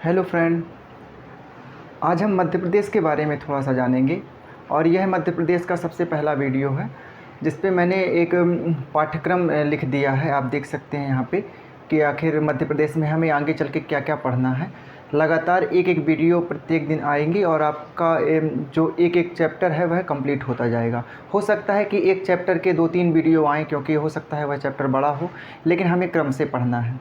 Hello friend, आज हम मध्य प्रदेश के बारे में थोड़ा सा जानेंगे और यह मध्य प्रदेश का सबसे पहला वीडियो है जिस पे मैंने एक पाठ्यक्रम लिख दिया है। आप देख सकते हैं यहाँ पे कि आखिर मध्य प्रदेश में हमें आगे चल के क्या क्या पढ़ना है। लगातार एक एक वीडियो प्रत्येक दिन आएंगी और आपका जो एक एक चैप्टर है वह कंप्लीट होता जाएगा। हो सकता है कि एक चैप्टर के 2-3 वीडियो आएँ क्योंकि हो सकता है वह चैप्टर बड़ा हो, लेकिन हमें क्रम से पढ़ना है,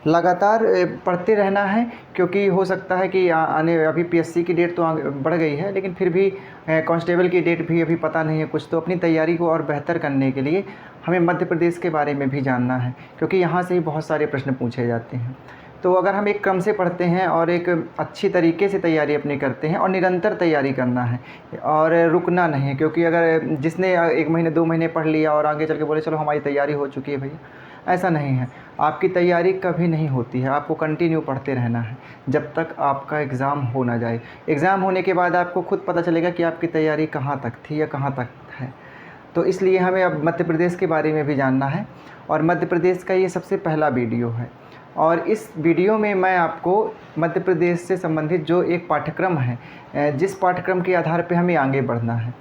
लगातार पढ़ते रहना है। क्योंकि हो सकता है कि आने अभी पीएससी की डेट तो आगे बढ़ गई है, लेकिन फिर भी कांस्टेबल की डेट भी अभी पता नहीं है कुछ। तो अपनी तैयारी को और बेहतर करने के लिए हमें मध्य प्रदेश के बारे में भी जानना है, क्योंकि यहाँ से ही बहुत सारे प्रश्न पूछे जाते हैं। तो अगर हम एक क्रम से पढ़ते हैं और एक अच्छी तरीके से तैयारी अपनी करते हैं और निरंतर तैयारी करना है और रुकना नहीं है, क्योंकि अगर जिसने 1 महीने 2 महीने पढ़ लिया और आगे चल के बोले चलो हमारी तैयारी हो चुकी है भैया, ऐसा नहीं है। आपकी तैयारी कभी नहीं होती है, आपको कंटिन्यू पढ़ते रहना है जब तक आपका एग्ज़ाम हो ना जाए। एग्ज़ाम होने के बाद आपको खुद पता चलेगा कि आपकी तैयारी कहाँ तक थी या कहाँ तक है। तो इसलिए हमें अब मध्य प्रदेश के बारे में भी जानना है और मध्य प्रदेश का ये सबसे पहला वीडियो है। और इस वीडियो में मैं आपको मध्य प्रदेश से संबंधित जो एक पाठ्यक्रम है, जिस पाठ्यक्रम के आधार पे हमें आगे बढ़ना है,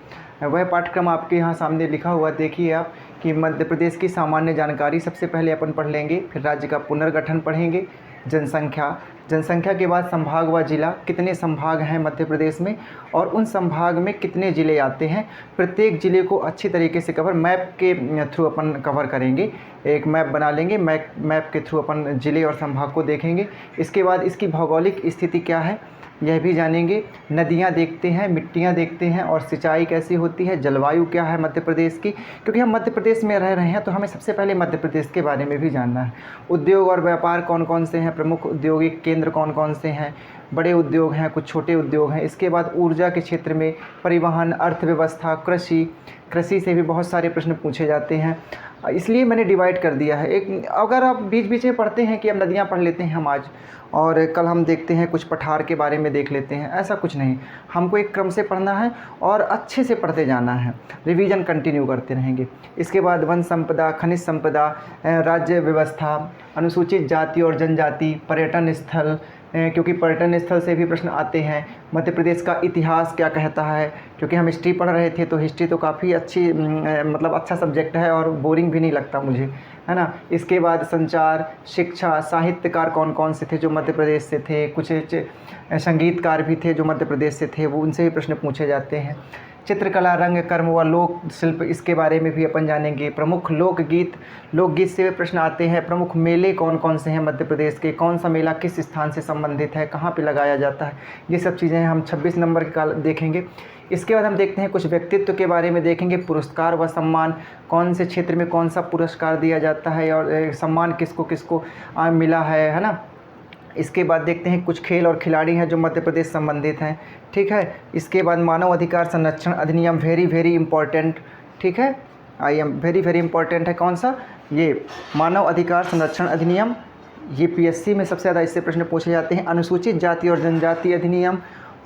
वह पाठ्यक्रम आपके यहाँ सामने लिखा हुआ देखिए आप कि मध्य प्रदेश की सामान्य जानकारी सबसे पहले अपन पढ़ लेंगे, फिर राज्य का पुनर्गठन पढ़ेंगे, जनसंख्या के बाद संभाग व जिला, कितने संभाग हैं मध्य प्रदेश में और उन संभाग में कितने ज़िले आते हैं, प्रत्येक ज़िले को अच्छी तरीके से कवर मैप के थ्रू अपन कवर करेंगे। एक मैप बना लेंगे, मैप के थ्रू अपन ज़िले और संभाग को देखेंगे। इसके बाद इसकी भौगोलिक स्थिति क्या है यह भी जानेंगे। नदियाँ देखते हैं, मिट्टियाँ देखते हैं और सिंचाई कैसी होती है, जलवायु क्या है मध्य प्रदेश की, क्योंकि हम मध्य प्रदेश में रह रहे हैं तो हमें सबसे पहले मध्य प्रदेश के बारे में भी जानना है। उद्योग और व्यापार कौन कौन से हैं, प्रमुख औद्योगिक केंद्र कौन कौन से हैं, बड़े उद्योग हैं, कुछ छोटे उद्योग हैं। इसके बाद ऊर्जा के क्षेत्र में परिवहन, अर्थव्यवस्था, कृषि से भी बहुत सारे प्रश्न पूछे जाते हैं, इसलिए मैंने डिवाइड कर दिया है। एक अगर आप बीच बीच में पढ़ते हैं कि अब नदियाँ पढ़ लेते हैं हम आज और कल हम देखते हैं कुछ पठार के बारे में देख लेते हैं, ऐसा कुछ नहीं। हमको एक क्रम से पढ़ना है और अच्छे से पढ़ते जाना है, रिवीजन कंटिन्यू करते रहेंगे। इसके बाद वन संपदा, खनिज संपदा, राज्य व्यवस्था, अनुसूचित जाति और जनजाति, पर्यटन स्थल, क्योंकि पर्यटन स्थल से भी प्रश्न आते हैं। मध्य प्रदेश का इतिहास क्या कहता है, क्योंकि हम हिस्ट्री पढ़ रहे थे तो हिस्ट्री तो काफ़ी अच्छी मतलब अच्छा सब्जेक्ट है और बोरिंग भी नहीं लगता मुझे, है ना। इसके बाद संचार, शिक्षा, साहित्यकार कौन कौन से थे जो मध्य प्रदेश से थे, कुछ संगीतकार भी थे जो मध्य प्रदेश से थे, वो उनसे भी प्रश्न पूछे जाते हैं। चित्रकला, रंग, कर्म व लोक शिल्प, इसके बारे में भी अपन जानेंगे। प्रमुख लोकगीत से भी प्रश्न आते हैं। प्रमुख मेले कौन कौन से हैं मध्य प्रदेश के, कौन सा मेला किस स्थान से संबंधित है, कहाँ पे लगाया जाता है, ये सब चीज़ें हम 26 नंबर के काल देखेंगे। इसके बाद हम देखते हैं कुछ व्यक्तित्व के बारे में देखेंगे। पुरस्कार व सम्मान, कौन से क्षेत्र में कौन सा पुरस्कार दिया जाता है और सम्मान किसको किसको मिला है ना। इसके बाद देखते हैं कुछ खेल और खिलाड़ी हैं जो मध्य प्रदेश संबंधित हैं, ठीक है। इसके बाद मानव अधिकार संरक्षण अधिनियम, वेरी इंपॉर्टेंट, ठीक है। वेरी इंपॉर्टेंट है कौन सा, ये मानव अधिकार संरक्षण अधिनियम, ये पीएससी में सबसे ज़्यादा इससे प्रश्न पूछे जाते हैं। अनुसूचित जाति और जनजाति अधिनियम,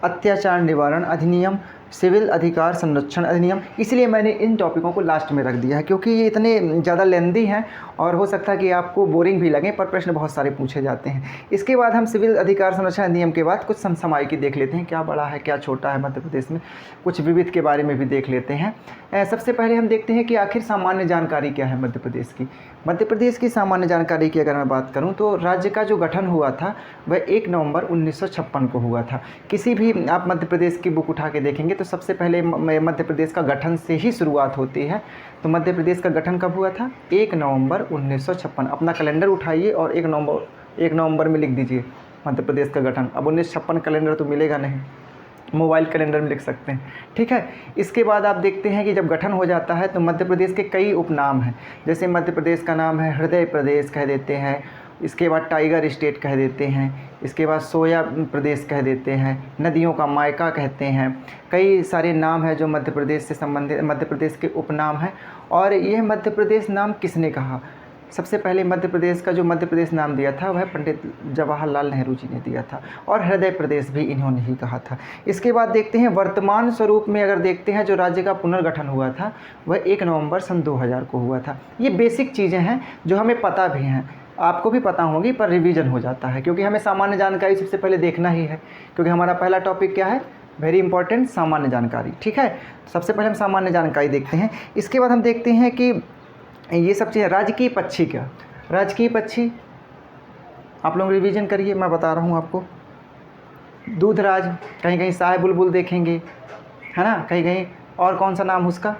अत्याचार निवारण अधिनियम, सिविल अधिकार संरक्षण अधिनियम। इसलिए मैंने इन टॉपिकों को लास्ट में रख दिया है क्योंकि ये इतने ज़्यादा लेंदी हैं और हो सकता है कि आपको बोरिंग भी लगें, पर प्रश्न बहुत सारे पूछे जाते हैं। इसके बाद हम सिविल अधिकार संरक्षण अधिनियम के बाद कुछ समसामयिकी देख लेते हैं, क्या बड़ा है क्या छोटा है मध्य प्रदेश में, कुछ विविध के बारे में भी देख लेते हैं। सबसे पहले हम देखते हैं कि आखिर सामान्य जानकारी क्या है मध्य प्रदेश की। मध्य प्रदेश की सामान्य जानकारी की अगर मैं बात करूं तो राज्य का जो गठन हुआ था वह 1 नवंबर 1956 को हुआ था। किसी भी आप मध्य प्रदेश की बुक उठा के देखेंगे तो सबसे पहले मध्य प्रदेश का गठन से ही शुरुआत होती है। तो मध्य प्रदेश का गठन कब हुआ था, 1 नवंबर 1956। अपना कैलेंडर उठाइए और 1 नवंबर में लिख दीजिए मध्य प्रदेश का गठन। अब 1956 कैलेंडर तो मिलेगा नहीं, मोबाइल कैलेंडर में लिख सकते हैं, ठीक है। इसके बाद आप देखते हैं कि जब गठन हो जाता है तो मध्य प्रदेश के कई उपनाम हैं, जैसे मध्य प्रदेश का नाम है हृदय प्रदेश कह देते हैं, इसके बाद टाइगर स्टेट कह देते हैं, इसके बाद सोया प्रदेश कह देते हैं, नदियों का मायका कहते हैं। कई सारे नाम हैं जो मध्य प्रदेश से संबंधित, मध्य प्रदेश के उपनाम हैं। और यह मध्य प्रदेश नाम किसने कहा, सबसे पहले मध्य प्रदेश का जो मध्य प्रदेश नाम दिया था वह पंडित जवाहरलाल नेहरू जी ने दिया था और हृदय प्रदेश भी इन्होंने ही कहा था। इसके बाद देखते हैं वर्तमान स्वरूप में, अगर देखते हैं जो राज्य का पुनर्गठन हुआ था वह 1 नवंबर सन 2000 को हुआ था। ये बेसिक चीज़ें हैं जो हमें पता भी हैं। आपको भी पता होगी पर रिवीजन हो जाता है, क्योंकि हमें सामान्य जानकारी सबसे पहले देखना ही है, क्योंकि हमारा पहला टॉपिक क्या है, वेरी इंपॉर्टेंट, सामान्य जानकारी। ठीक है, सबसे पहले हम सामान्य जानकारी देखते हैं। इसके बाद हम देखते हैं कि ये सब चीज़ें, राजकीय पक्षी क्या, राजकीय पक्षी आप लोग रिवीजन करिए, मैं बता रहा हूँ आपको। दूधराज, कहीं कहीं शाह बुलबुल देखेंगे, है ना, कहीं कहीं और कौन सा नाम उसका,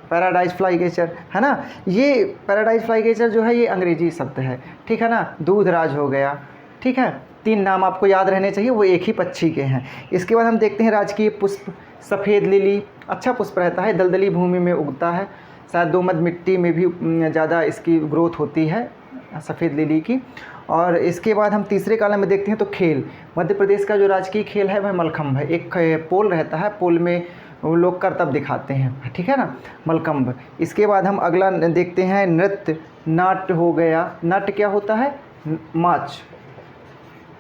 पैराडाइज फ्लाईकैचर, है ना। ये पैराडाइज फ्लाईकैचर जो है ये अंग्रेजी शब्द है, ठीक है ना। दूधराज हो गया, ठीक है। 3 नाम आपको याद रहने चाहिए, वो एक ही पक्षी के हैं। इसके बाद हम देखते हैं राजकीय पुष्प, सफ़ेद लिली, अच्छा पुष्प रहता है, दलदली भूमि में उगता है, शायद दोमट मिट्टी में भी ज़्यादा इसकी ग्रोथ होती है सफ़ेद लिली की। और इसके बाद हम तीसरे कॉलम में देखते हैं तो खेल, मध्य प्रदेश का जो राजकीय खेल है वह मलखम्ब है। एक पोल रहता है, पोल में वो लोग करतब दिखाते हैं, ठीक है ना, मलखम्ब। इसके बाद हम अगला देखते हैं नृत्य, नाट्य हो गया, नाट्य क्या होता है, मार्च,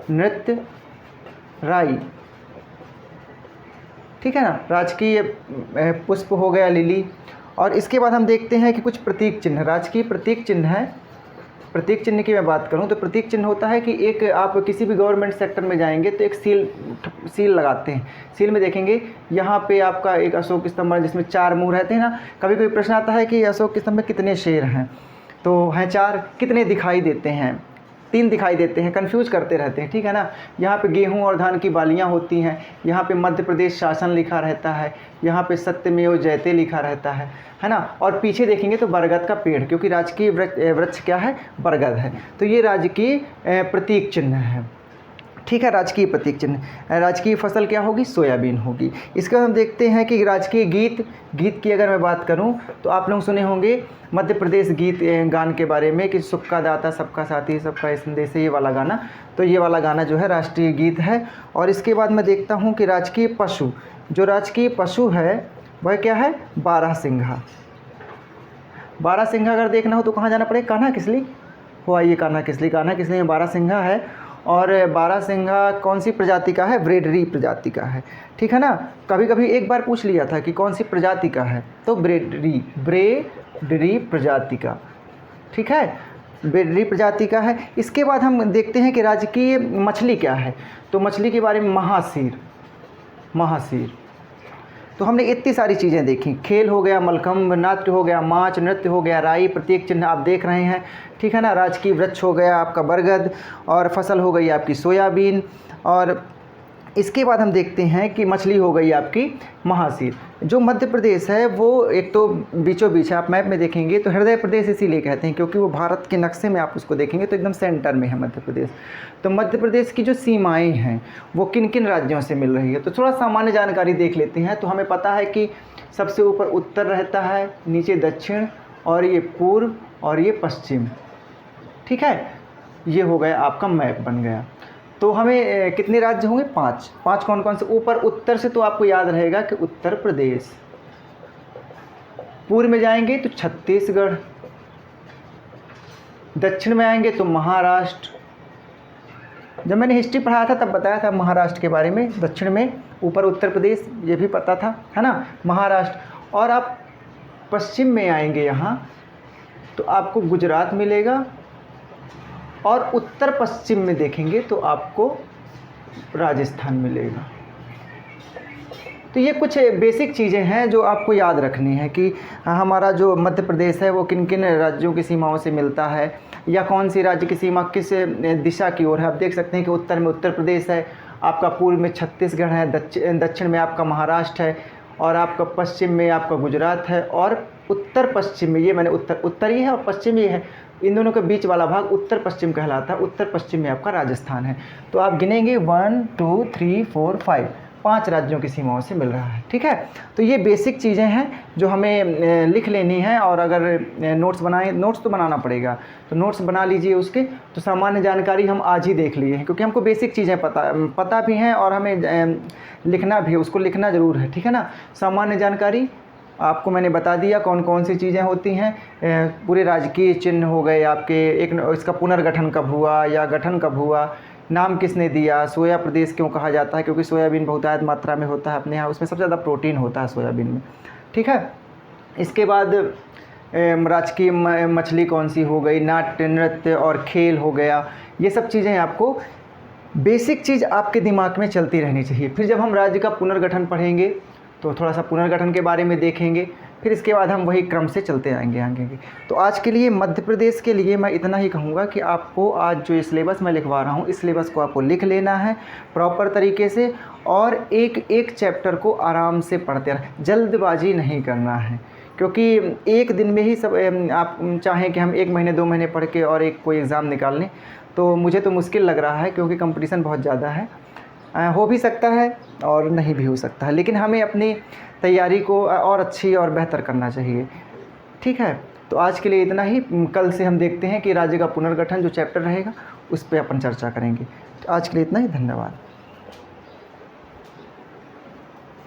नृत्य, राई, ठीक है ना। राजकीय पुष्प हो गया लिली। और इसके बाद हम देखते हैं कि कुछ प्रतीक चिन्ह, राजकीय प्रतीक चिन्ह है। प्रतीक चिन्ह की मैं बात करूं तो प्रतीक चिन्ह होता है कि एक, आप किसी भी गवर्नमेंट सेक्टर में जाएंगे तो एक सील लगाते हैं। सील में देखेंगे यहाँ पे आपका एक अशोक स्तंभ है जिसमें 4 मुँह रहते हैं ना। कभी कोई प्रश्न आता है कि अशोक स्तंभ में कितने शेर हैं, तो हैं 4, कितने दिखाई देते हैं, 3 दिखाई देते हैं, कंफ्यूज करते रहते हैं, ठीक है ना। यहाँ पे गेहूं और धान की बालियाँ होती हैं, यहाँ पे मध्य प्रदेश शासन लिखा रहता है, यहाँ पे सत्यमेव जयते लिखा रहता है ना। और पीछे देखेंगे तो बरगद का पेड़, क्योंकि राजकीय वृक्ष क्या है, बरगद है। तो ये राजकीय प्रतीक चिन्ह है, ठीक है, राजकीय प्रतीक चिन्ह। राजकीय फसल क्या होगी, सोयाबीन होगी। इसके बाद हम देखते हैं कि राजकीय गीत, गीत की अगर मैं बात करूं तो आप लोग सुने होंगे मध्य प्रदेश गीत गान के बारे में कि सबका दाता सबका साथी सबका संदेश, ये वाला गाना, तो ये वाला गाना जो है राष्ट्रीय गीत है। और इसके बाद मैं देखता हूँ कि राजकीय पशु, जो राजकीय पशु है वह क्या है, बारहसिंघा। बारहसिंघा अगर देखना हो तो कहाँ जाना पड़ेगा, कान्हा किसली हो, आइए कान्हा किसली, कान्हा किसली में बारहसिंघा है। और बारहसिंघा कौन सी प्रजाति का है, ब्रेडरी प्रजाति का है, ठीक है ना। कभी कभी एक बार पूछ लिया था कि कौन सी प्रजाति का है, तो ब्रेडरी प्रजाति का, ठीक है, ब्रेडरी प्रजाति का है। इसके बाद हम देखते हैं कि राजकीय मछली क्या है, तो मछली के बारे में महासीर, महासीर। तो हमने इतनी सारी चीज़ें देखी, खेल हो गया मलखम्ब, नाट्य हो गया माच, नृत्य हो गया राई, प्रतीक चिन्ह आप देख रहे हैं, ठीक है ना। राजकीय वृक्ष हो गया आपका बरगद, और फसल हो गई आपकी सोयाबीन। और इसके बाद हम देखते हैं कि मछली हो गई आपकी महासीर। जो मध्य प्रदेश है वो एक तो बीचों बीच है, आप मैप में देखेंगे तो हृदय प्रदेश इसीलिए कहते हैं क्योंकि वो भारत के नक्शे में आप उसको देखेंगे तो एकदम सेंटर में है मध्य प्रदेश। तो मध्य प्रदेश की जो सीमाएं हैं वो किन किन राज्यों से मिल रही है, तो थोड़ा सामान्य जानकारी देख लेते हैं। तो हमें पता है कि सबसे ऊपर उत्तर रहता है, नीचे दक्षिण, और ये पूर्व, और ये पश्चिम, ठीक है। ये हो गया आपका मैप बन गया। तो हमें कितने राज्य होंगे, 5 कौन कौन से, ऊपर उत्तर से तो आपको याद रहेगा कि उत्तर प्रदेश, पूर्व में जाएंगे तो छत्तीसगढ़, दक्षिण में आएंगे तो महाराष्ट्र, जब मैंने हिस्ट्री पढ़ाया था तब बताया था महाराष्ट्र के बारे में, दक्षिण में, ऊपर उत्तर प्रदेश ये भी पता था, है ना, महाराष्ट्र। और आप पश्चिम में आएंगे यहाँ तो आपको गुजरात मिलेगा, और उत्तर पश्चिम में देखेंगे तो आपको राजस्थान मिलेगा। तो ये कुछ बेसिक चीज़ें हैं जो आपको याद रखनी है कि हमारा जो मध्य प्रदेश है वो किन किन राज्यों की सीमाओं से मिलता है, या कौन सी राज्य की सीमा किस दिशा की ओर है। आप देख सकते हैं कि उत्तर में उत्तर प्रदेश है, आपका पूर्व में छत्तीसगढ़ है, दक्षिण में आपका महाराष्ट्र है, और आपका पश्चिम में आपका गुजरात है, और उत्तर पश्चिम में, ये मैंने उत्तर ही है और पश्चिम ये है, इन दोनों के बीच वाला भाग उत्तर पश्चिम कहलाता है। उत्तर पश्चिम में आपका राजस्थान है। तो आप गिनेंगे 1 2 3 4 5 राज्यों की सीमाओं से मिल रहा है, ठीक है। तो ये बेसिक चीज़ें हैं जो हमें लिख लेनी है। और अगर नोट्स बनाएं, नोट्स तो बनाना पड़ेगा, तो नोट्स बना लीजिए उसके। तो सामान्य जानकारी हम आज ही देख लिए हैं क्योंकि हमको बेसिक चीज़ें पता भी हैं और हमें लिखना भी है, उसको लिखना ज़रूर है, ठीक है ना। सामान्य जानकारी आपको मैंने बता दिया कौन कौन सी चीज़ें होती हैं। पूरे राजकीय चिन्ह हो गए आपके, एक इसका पुनर्गठन कब हुआ या गठन कब हुआ, नाम किसने दिया, सोया प्रदेश क्यों कहा जाता है, क्योंकि सोयाबीन बहुतायत मात्रा में होता है अपने यहाँ, उसमें सबसे ज़्यादा प्रोटीन होता है सोयाबीन में, ठीक है। इसके बाद राजकीय मछली कौन सी हो गई, नाट्य नृत्य और खेल हो गया, ये सब चीज़ें आपको बेसिक चीज़ आपके दिमाग में चलती रहनी चाहिए। फिर जब हम राज्य का पुनर्गठन पढ़ेंगे तो थोड़ा सा पुनर्गठन के बारे में देखेंगे, फिर इसके बाद हम वही क्रम से चलते आएंगे आगे। तो आज के लिए मध्य प्रदेश के लिए मैं इतना ही कहूँगा कि आपको आज जो सिलेबस मैं लिखवा रहा हूँ, इस सिलेबस को आपको लिख लेना है प्रॉपर तरीके से और एक एक चैप्टर को आराम से पढ़ते रहना, जल्दबाजी नहीं करना है, क्योंकि एक दिन में ही सब आप चाहें कि हम 1 महीने 2 महीने पढ़ के और एक कोई एग्ज़ाम निकाल लें तो मुझे तो मुश्किल लग रहा है, क्योंकि कंपटीशन बहुत ज़्यादा है। हो भी सकता है और नहीं भी हो सकता है, लेकिन हमें अपनी तैयारी को और अच्छी और बेहतर करना चाहिए। ठीक है, तो आज के लिए इतना ही। कल से हम देखते हैं कि राज्य का पुनर्गठन जो चैप्टर रहेगा उस पर अपन चर्चा करेंगे। तो आज के लिए इतना ही, धन्यवाद।